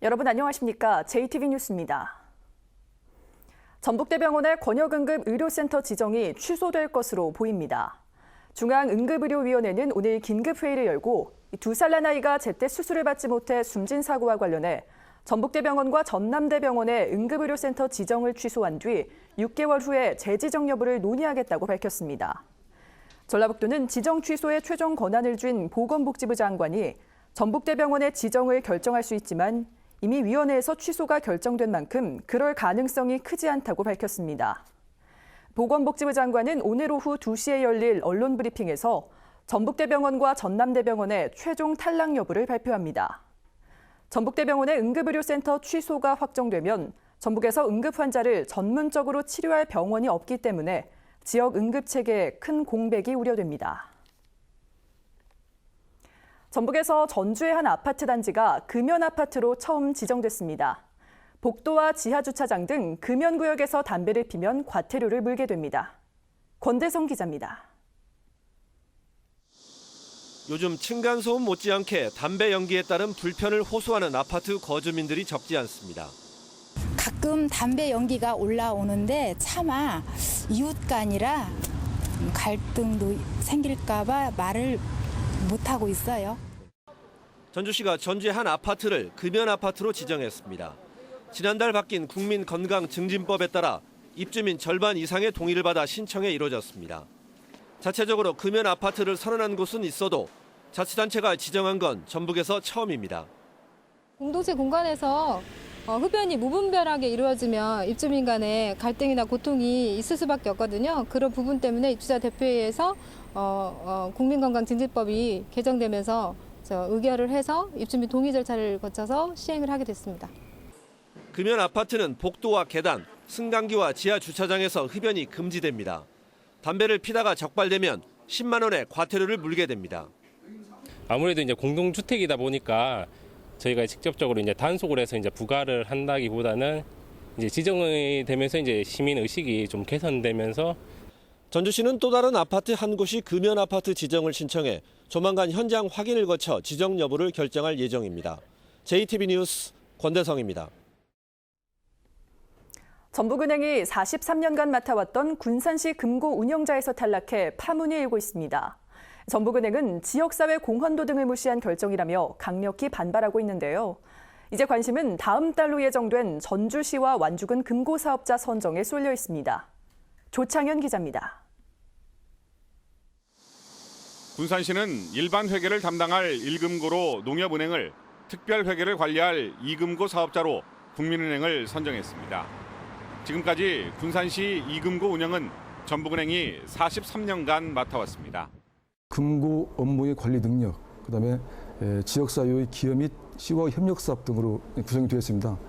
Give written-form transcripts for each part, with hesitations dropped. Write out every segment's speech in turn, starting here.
여러분 안녕하십니까? JTV 뉴스입니다. 전북대병원의 권역응급의료센터 지정이 취소될 것으로 보입니다. 중앙응급의료위원회는 오늘 긴급회의를 열고 2살 난 아이가 제때 수술을 받지 못해 숨진 사고와 관련해 전북대병원과 전남대병원의 응급의료센터 지정을 취소한 뒤 6개월 후에 재지정 여부를 논의하겠다고 밝혔습니다. 전라북도는 지정 취소에 최종 권한을 쥔 보건복지부 장관이 전북대병원의 지정을 결정할 수 있지만 이미 위원회에서 취소가 결정된 만큼 그럴 가능성이 크지 않다고 밝혔습니다. 보건복지부 장관은 오늘 오후 2시에 열릴 언론 브리핑에서 전북대병원과 전남대병원의 최종 탈락 여부를 발표합니다. 전북대병원의 응급의료센터 취소가 확정되면 전북에서 응급 환자를 전문적으로 치료할 병원이 없기 때문에 지역 응급체계에 큰 공백이 우려됩니다. 전북에서 전주의 한 아파트 단지가 금연 아파트로 처음 지정됐습니다. 복도와 지하주차장 등 금연구역에서 담배를 피면 과태료를 물게 됩니다. 권대성 기자입니다. 요즘 층간소음 못지않게 담배 연기에 따른 불편을 호소하는 아파트 거주민들이 적지 않습니다. 가끔 담배 연기가 올라오는데 차마 이웃 간이라 갈등도 생길까 봐 말을 못하고 있어요. 전주시가 전주의 한 아파트를 금연 아파트로 지정했습니다. 지난달 바뀐 국민건강증진법에 따라 입주민 절반 이상의 동의를 받아 신청에 이루어졌습니다. 자체적으로 금연 아파트를 선언한 곳은 있어도 자치단체가 지정한 건 전북에서 처음입니다. 공동체 공간에서 흡연이 무분별하게 이루어지면 입주민 간에 갈등이나 고통이 있을 수밖에 없거든요. 그런 부분 때문에 입주자 대표회의에서 국민건강증진법이 개정되면서 의결을 해서 입주민 동의 절차를 거쳐서 시행을 하게 됐습니다. 금연 아파트는 복도와 계단, 승강기와 지하 주차장에서 흡연이 금지됩니다. 담배를 피다가 적발되면 10만 원의 과태료를 물게 됩니다. 아무래도 이제 공동주택이다 보니까 저희가 직접적으로 이제 단속을 해서 이제 부과를 한다기보다는 이제 지정이 되면서 이제 시민 의식이 좀 개선되면서 전주시는 또 다른 아파트 한 곳이 금연 아파트 지정을 신청해 조만간 현장 확인을 거쳐 지정 여부를 결정할 예정입니다. JTB 뉴스 권대성입니다. 전북은행이 43년간 맡아왔던 군산시 금고 운영자에서 탈락해 파문이 일고 있습니다. 전북은행은 지역사회 공헌도 등을 무시한 결정이라며 강력히 반발하고 있는데요. 이제 관심은 다음 달로 예정된 전주시와 완주군 금고 사업자 선정에 쏠려 있습니다. 조창현 기자입니다. 군산시는 일반 회계를 담당할 1금고로 농협은행을 특별 회계를 관리할 2금고 사업자로 국민은행을 선정했습니다. 지금까지 군산시 2금고 운영은 전북은행이 43년간 맡아왔습니다. 금고 업무의 관리 능력, 그다음에 지역사회의 기여 및 시와 협력사업 등으로 구성이 되었습니다.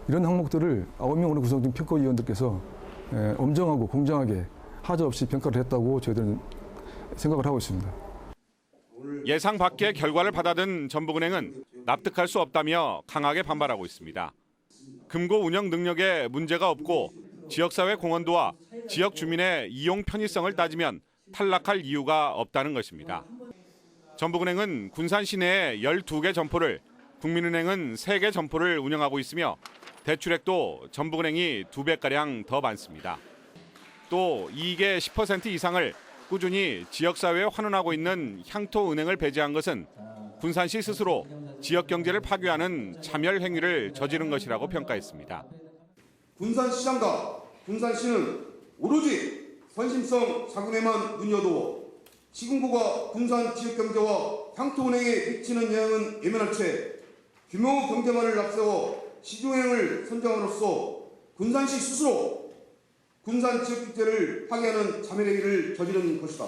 이런 항목들을 9명으로 구성된 평가위원들께서 엄정하고 공정하게 하자 없이 평가를 했다고 저희들은 생각을 하고 있습니다. 예상 밖의 결과를 받아든 전북은행은 납득할 수 없다며 강하게 반발하고 있습니다. 금고 운영 능력에 문제가 없고 지역사회 공헌도와 지역 주민의 이용 편의성을 따지면 탈락할 이유가 없다는 것입니다. 전북은행은 군산 시내에 12개 점포를, 국민은행은 3개 점포를 운영하고 있으며 대출액도 전북은행이 2배가량 더 많습니다. 또 이익의 10% 이상을 꾸준히 지역사회에 환원하고 있는 향토은행을 배제한 것은 군산시 스스로 지역경제를 파괴하는 차멸 행위를 저지른 것이라고 평가했습니다. 군산시장과 군산시는 오로지 선심성 자금에만 눈여겨두어 시군구가 군산 지역경제와 향토은행에 미치는 영향은 예민한 채 규모 경제만을 앞세워 시중은행을 선정함으로써 군산시 스스로 군산 지역경제를 파괴하는 자멸행위를 저지른 것이다.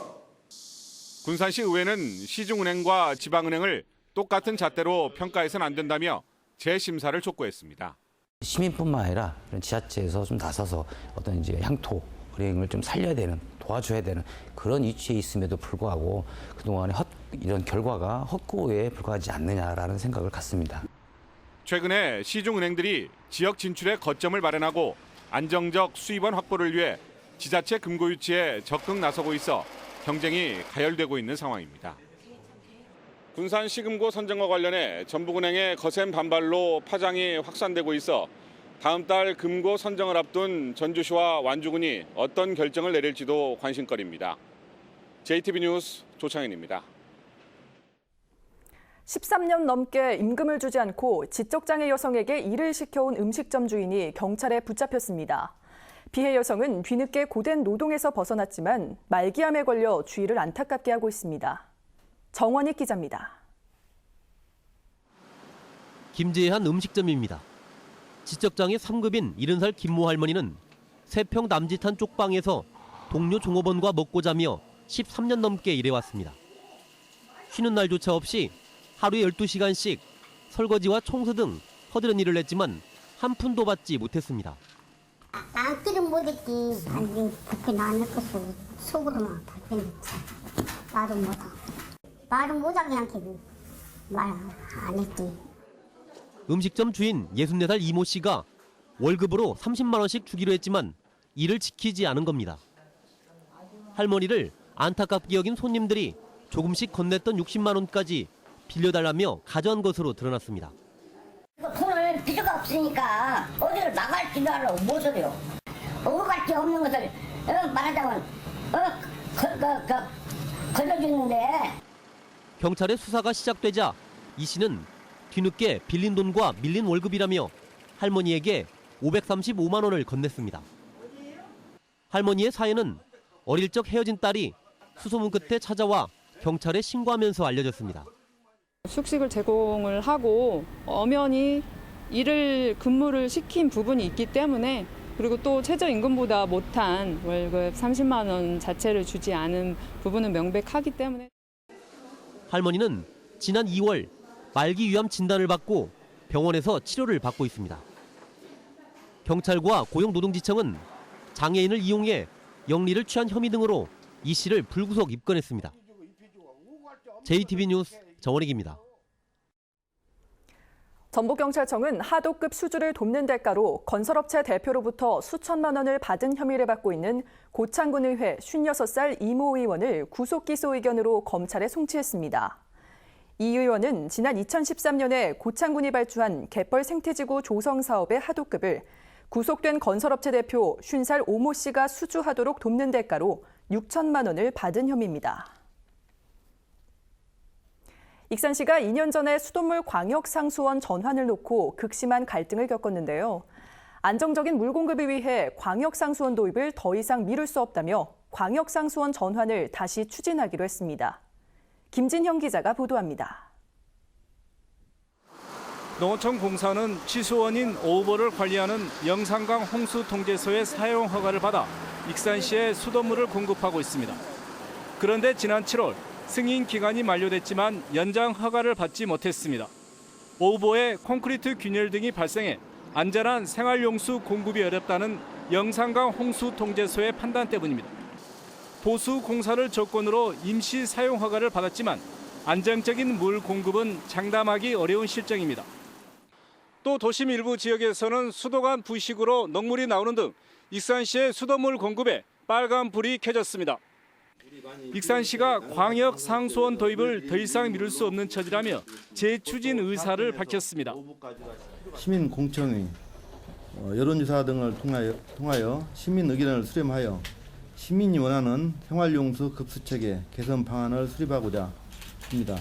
군산시 의회는 시중은행과 지방은행을 똑같은 잣대로 평가해서는 안 된다며 재심사를 촉구했습니다. 시민뿐만 아니라 이런 지자체에서 좀 나서서 어떤 이제 향토 은행을 좀 살려야 되는, 도와줘야 되는 그런 위치에 있음에도 불구하고 그동안의 이런 결과가 헛구에 불과하지 않느냐라는 생각을 갖습니다. 최근에 시중은행들이 지역 진출에 거점을 마련하고 안정적 수입원 확보를 위해 지자체 금고 유치에 적극 나서고 있어 경쟁이 가열되고 있는 상황입니다. 군산 시금고 선정과 관련해 전북은행의 거센 반발로 파장이 확산되고 있어 다음 달 금고 선정을 앞둔 전주시와 완주군이 어떤 결정을 내릴지도 관심거리입니다. JTB 뉴스 조창현입니다. 13년 넘게 임금을 주지 않고 지적장애 여성에게 일을 시켜온 음식점 주인이 경찰에 붙잡혔습니다. 피해 여성은 뒤늦게 고된 노동에서 벗어났지만 말기암에 걸려 주의를 안타깝게 하고 있습니다. 정원익 기자입니다. 김재한 음식점입니다. 지적장애 3급인 70살 김모 할머니는 3평 남짓한 쪽방에서 동료 종업원과 먹고 자며 13년 넘게 일해왔습니다. 쉬는 날조차 없이 하루에 12시간씩 설거지와 청소 등 허드렛 일을 했지만 한 푼도 받지 못했습니다. 남들은 못했지. 아니, 그렇게 나는 것을 속으로만 발표했지. 나도 못하고. 말은 못하게 않게 말 안 했지. 음식점 주인 64살 이모 씨가 월급으로 30만 원씩 주기로 했지만 이를 지키지 않은 겁니다. 할머니를 안타깝게 여긴 손님들이 조금씩 건넸던 60만 원까지 빌려달라며 가져온 것으로 드러났습니다. 돈을 필요가 없으니까 어디를 나갈 줄 알아. 무엇을요? 어갈 게 없는 것을 말하자면 걸려주는데. 경찰의 수사가 시작되자 이 씨는 뒤늦게 빌린 돈과 밀린 월급이라며 할머니에게 535만 원을 건넸습니다. 할머니의 사연은 어릴 적 헤어진 딸이 수소문 끝에 찾아와 경찰에 신고하면서 알려졌습니다. 숙식을 제공을 하고 엄연히 근무를 시킨 부분이 있기 때문에, 그리고 또 최저임금보다 못한 월급 30만 원 자체를 주지 않은 부분은 명백하기 때문에. 할머니는 지난 2월 말기 위암 진단을 받고 병원에서 치료를 받고 있습니다. 경찰과 고용노동지청은 장애인을 이용해 영리를 취한 혐의 등으로 이 씨를 불구속 입건했습니다. JTB 뉴스 정원익입니다. 전북경찰청은 하도급 수주를 돕는 대가로 건설업체 대표로부터 수천만 원을 받은 혐의를 받고 있는 고창군의회 56살 이모 의원을 구속기소 의견으로 검찰에 송치했습니다. 이 의원은 지난 2013년에 고창군이 발주한 갯벌 생태지구 조성 사업의 하도급을 구속된 건설업체 대표 50살 오모 씨가 수주하도록 돕는 대가로 6천만 원을 받은 혐의입니다. 익산시가 2년 전에 수돗물 광역상수원 전환을 놓고 극심한 갈등을 겪었는데요. 안정적인 물 공급을 위해 광역상수원 도입을 더 이상 미룰 수 없다며 광역상수원 전환을 다시 추진하기로 했습니다. 김진형 기자가 보도합니다. 농어촌 공사는 취수원인 오버를 관리하는 영산강 홍수통제소의 사용 허가를 받아 익산시에 수돗물을 공급하고 있습니다. 그런데 지난 7월 승인 기간이 만료됐지만 연장 허가를 받지 못했습니다. 오보에 콘크리트 균열 등이 발생해 안전한 생활용수 공급이 어렵다는 영산강 홍수통제소의 판단 때문입니다. 보수 공사를 조건으로 임시 사용 허가를 받았지만 안정적인 물 공급은 장담하기 어려운 실정입니다. 또 도심 일부 지역에서는 수도관 부식으로 녹물이 나오는 등 익산시의 수돗물 공급에 빨간 불이 켜졌습니다. 익산시가 광역 상수원 도입을 더 이상 미룰 수 없는 처지라며 재추진 의사를 밝혔습니다. 시민 공청회, 여론조사 등을 통하여 시민 의견을 수렴하여 시민이 원하는 생활용수 급수체계 개선 방안을 수립하고자 합니다.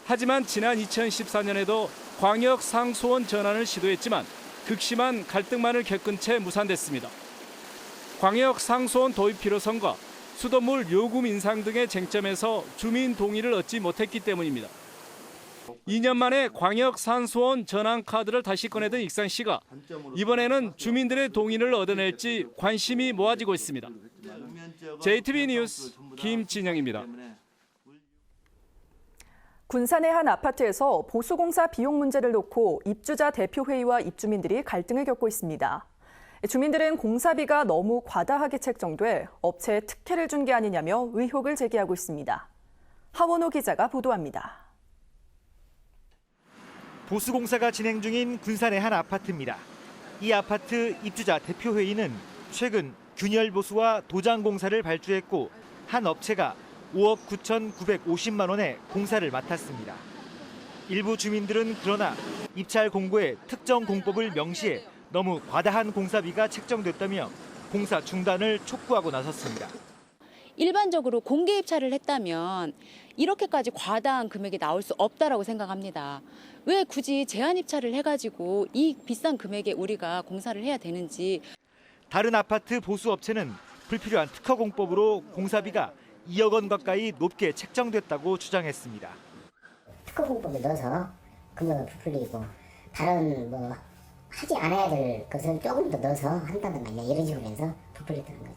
하지만 지난 2014년에도 광역 상수원 전환을 시도했지만 극심한 갈등만을 겪은 채 무산됐습니다. 광역 상수원 도입 필요성과 수돗물 요금 인상 등의 쟁점에서 주민 동의를 얻지 못했기 때문입니다. 2년 만에 광역 상수원 전환 카드를 다시 꺼내던 익산시가 이번에는 주민들의 동의를 얻어낼지 관심이 모아지고 있습니다. JTB 뉴스 김진영입니다. 군산의 한 아파트에서 보수공사 비용 문제를 놓고 입주자 대표회의와 입주민들이 갈등을 겪고 있습니다. 주민들은 공사비가 너무 과다하게 책정돼 업체에 특혜를 준 게 아니냐며 의혹을 제기하고 있습니다. 하원호 기자가 보도합니다. 보수공사가 진행 중인 군산의 한 아파트입니다. 이 아파트 입주자 대표회의는 최근 균열 보수와 도장 공사를 발주했고 한 업체가 5억 9,950만 원의 공사를 맡았습니다. 일부 주민들은 그러나 입찰 공고에 특정 공법을 명시해 너무 과다한 공사비가 책정됐다며 공사 중단을 촉구하고 나섰습니다. 일반적으로 공개 입찰을 했다면 이렇게까지 과다한 금액이 나올 수 없다라고 생각합니다. 왜 굳이 제한 입찰을 해가지고 이 비싼 금액에 우리가 공사를 해야 되는지. 다른 아파트 보수업체는 불필요한 특허 공법으로 공사비가 2억 원 가까이 높게 책정됐다고 주장했습니다. 특허 공법에 넣어서 금액을 부풀리고 다른 하지 않아야 될 것을 조금 더 넣어서 한다든가 이런 식으로 해서 부풀렸다는 거죠.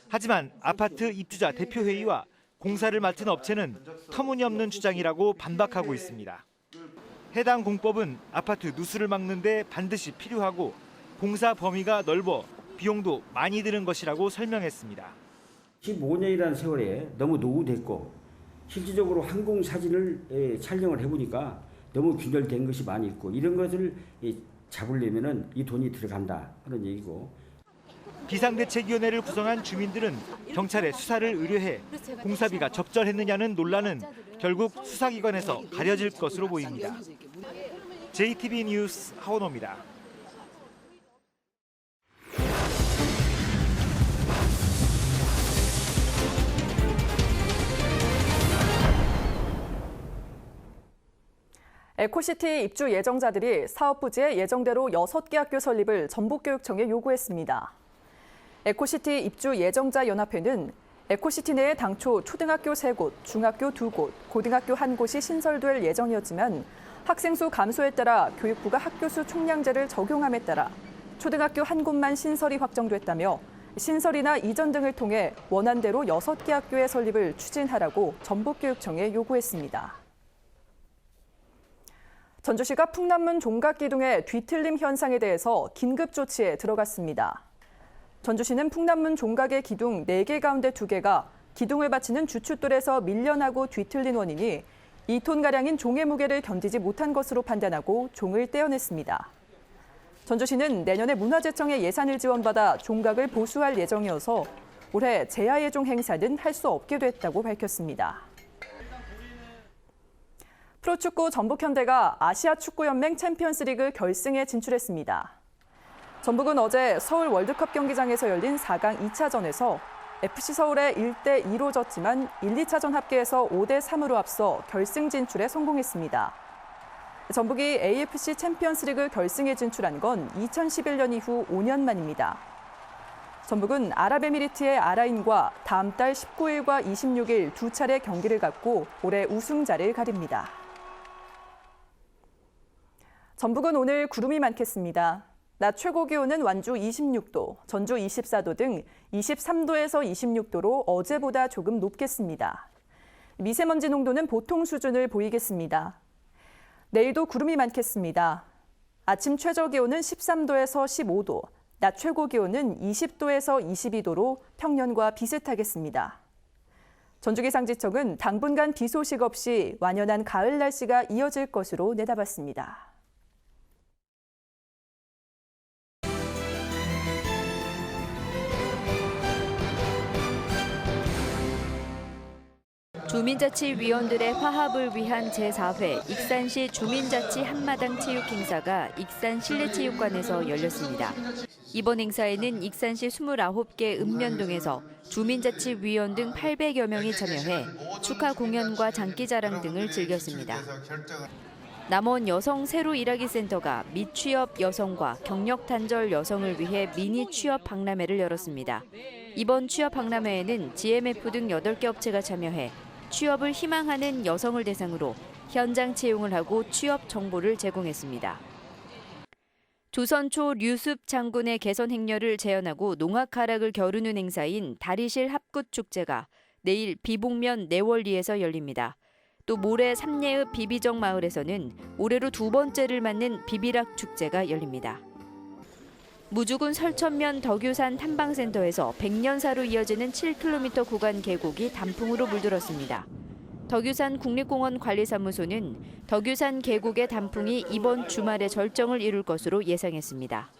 하지만 아파트 입주자 대표회의와 공사를 맡은 업체는 터무니없는 주장이라고 반박하고 있습니다. 해당 공법은 아파트 누수를 막는 데 반드시 필요하고 공사 범위가 넓어 비용도 많이 드는 것이라고 설명했습니다. 15년이라는 세월에 너무 노후됐고 실질적으로 항공 사진을 촬영을 해보니까 너무 균열된 것이 많이 있고 이런 것을 잡으려면 이 돈이 들어간다 하는 얘기고. 비상대책위원회를 구성한 주민들은 경찰에 수사를 의뢰해 공사비가 적절했느냐는 논란은 결국 수사기관에서 가려질 것으로 보입니다. JTB 뉴스 하원호입니다. 에코시티 입주 예정자들이 사업 부지에 예정대로 6개 학교 설립을 전북교육청에 요구했습니다. 에코시티 입주 예정자 연합회는 에코시티 내에 당초 초등학교 3곳, 중학교 2곳, 고등학교 1곳이 신설될 예정이었지만 학생 수 감소에 따라 교육부가 학교 수 총량제를 적용함에 따라 초등학교 1곳만 신설이 확정됐다며 신설이나 이전 등을 통해 원안대로 6개 학교의 설립을 추진하라고 전북교육청에 요구했습니다. 전주시가 풍남문 종각기둥의 뒤틀림 현상에 대해서 긴급 조치에 들어갔습니다. 전주시는 풍남문 종각의 기둥 4개 가운데 2개가 기둥을 받치는 주춧돌에서 밀려나고 뒤틀린 원인이 2톤가량인 종의 무게를 견디지 못한 것으로 판단하고 종을 떼어냈습니다. 전주시는 내년에 문화재청의 예산을 지원받아 종각을 보수할 예정이어서 올해 제야의 종 행사는 할 수 없게 됐다고 밝혔습니다. 프로축구 전북현대가 아시아축구연맹 챔피언스리그 결승에 진출했습니다. 전북은 어제 서울 월드컵 경기장에서 열린 4강 2차전에서 FC서울에 1대2로 졌지만 1, 2차전 합계에서 5대3으로 앞서 결승 진출에 성공했습니다. 전북이 AFC 챔피언스리그 결승에 진출한 건 2011년 이후 5년 만입니다. 전북은 아랍에미리트의 아라인과 다음 달 19일과 26일 2차례 경기를 갖고 올해 우승자를 가립니다. 전북은 오늘 구름이 많겠습니다. 낮 최고 기온은 완주 26도, 전주 24도 등 23도에서 26도로 어제보다 조금 높겠습니다. 미세먼지 농도는 보통 수준을 보이겠습니다. 내일도 구름이 많겠습니다. 아침 최저 기온은 13도에서 15도, 낮 최고 기온은 20도에서 22도로 평년과 비슷하겠습니다. 전주기상지청은 당분간 비 소식 없이 완연한 가을 날씨가 이어질 것으로 내다봤습니다. 주민자치위원들의 화합을 위한 제4회 익산시 주민자치 한마당 체육 행사가 익산 실내체육관에서 열렸습니다. 이번 행사에는 익산시 29개 읍면동에서 주민자치위원 등 800여 명이 참여해 축하 공연과 장기자랑 등을 즐겼습니다. 남원 여성 새로 일하기 센터가 미취업 여성과 경력 단절 여성을 위해 미니 취업 박람회를 열었습니다. 이번 취업 박람회에는 GMF 등 8개 업체가 참여해 취업을 희망하는 여성을 대상으로 현장 채용을 하고 취업 정보를 제공했습니다. 조선초 류습 장군의 개선 행렬을 재현하고 농악 하락을 겨루는 행사인 다리실 합굿축제가 내일 비봉면 내월리에서 열립니다. 또 모레 삼례읍 비비정 마을에서는 올해로 2번째를 맞는 비비락 축제가 열립니다. 무주군 설천면 덕유산 탐방센터에서 100년사로 이어지는 7km 구간 계곡이 단풍으로 물들었습니다. 덕유산 국립공원 관리사무소는 덕유산 계곡의 단풍이 이번 주말에 절정을 이룰 것으로 예상했습니다.